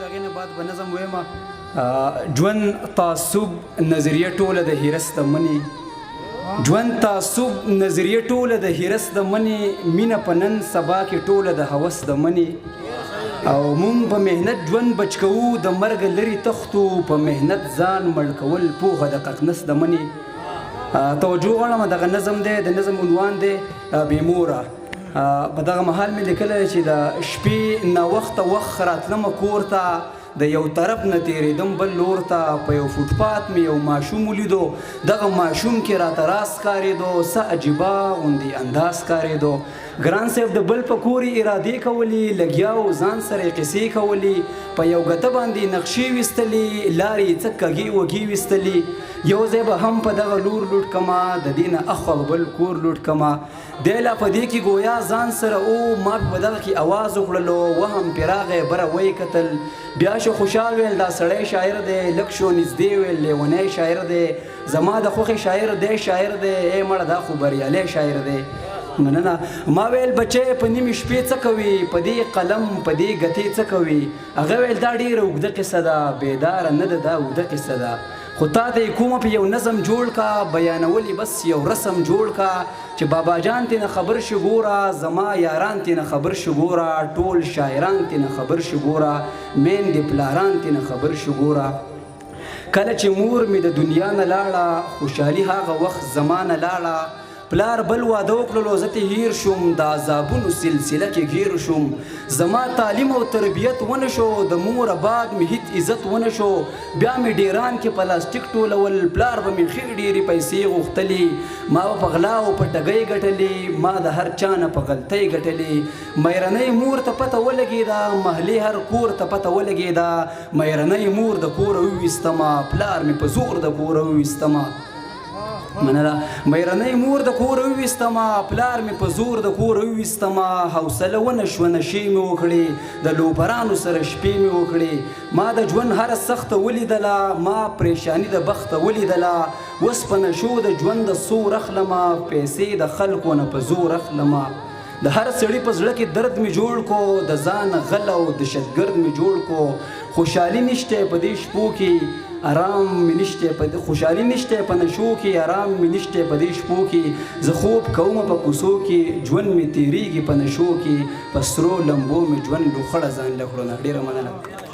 هغې نه بعد به نظم ویمه ژوند تعصب نظریه ټوله د هرس د منې ژوند تعصب نظریه ټوله د هرس د منې مینه په نن سبا کې ټوله د هوس د منې او مونږ په مهنت ژوند بچ کوو د مرګ لرې تښتو په مهنت ځان مړ کول پوهه د ققنس د منې توجه غواړم دغه نظم دی د نظم عنوان دی بېموره په دغه مهال مې لیکلی چې د شپې ناوخته وخت راتلمه کور ته د یو طرف نه تېرېدم بل لور ته په یو فوټپات مې یو ماشوم ولیدو دغه ماشوم کې راته راز ښکارېدو څه عجیبه غوندې انداز ښکارېدو ګران صاحب د بل په کور یې ارادې کولې لګیا و ځان سره یې قصې کولې په یو ګته باندې نقشې ویستلې لارې یې څه کږې وږې ویستلې یو ځای به هم په دغه لور لوټ کما د دې نه اخوا بل کور لوټ کما دی لا په دې کې ګویا ځان سره او ما په دغه کې اواز وکړلو وهم پرې راغی بره ویې کتل بیا شو خوشحال ویل دا سړی شاعر دی لږ شو نږدې ویل لیونی شاعر دی زما د خوښې شاعر دی شاعر دی ای مړه دا خو بریالی شاعر دی مننه ما ویل بچی په نیمې شپې څه کوي په دې قلم په دې ګتې څه کوي هغه ویل دا ډېره اوږده قصه ده بیداره نه ده دا اوږده قصه ده خو تا ته یې کومه په یو نظم جوړ کا بیانولې بس یو رسم جوړ کا چې بابا جان تېنه خبر شو ګوره زما یاران تېنه خبر شو ګوره ټول شاعران تېنه خبر شو ګوره میندې پلاران تېنه خبر شو ګوره کله چې مور مې د دنیا نه لاړه خوشحالي هغه وخت زما نه لاړه پلار بل واده وکړلو زه ترې هیر شوم د عذابونو سلسله کې ګیر شوم زما تعلیم او تربیت ونه شو د مور بعد مې هیڅ عزت ونه شو بیا مې ډیران کې پلاستیک ټولول پلار به مې ښې ډېرې پیسې غوښتلې ما به په غلا او په ټګۍ ګټلې ما د هر چا نه په غلطۍ ګټلې مېرنۍ مور ته پته ولګېده محلې هر کور ته پته ولګېده مېرنۍ مور د کوره وویستمه پلار مې په زور د کوره وویستمه مننه مېرنۍ مور د کوره وویستمه پلار مې په زور د کوره وویستمه حوصله ونه شوه نشې مې وکړې د لوبرانو سره شپې مې وکړې ما د ژوند هره سخته ولیدله ما پریشاني د بخته ولیدله اوس په نشو د ژوند د سور اخلمه پیسې د خلکو نه په زور اخلمه د هر سړي په زړه کې درد مې جوړ کو د ځان غل او دهشتګرد مې جوړ کو خوشحالي نشته په دې شپو کې آرام مې نشته په خوشحالي نشته په نشو کې آرام مې نشته په دې شپو کې زه خوب کومه په کوڅو کې ژوند مې تېرېږي په نشو کې په سرو لمبو مې ژوند لوخړه ځان له کړو نه ډېره مننه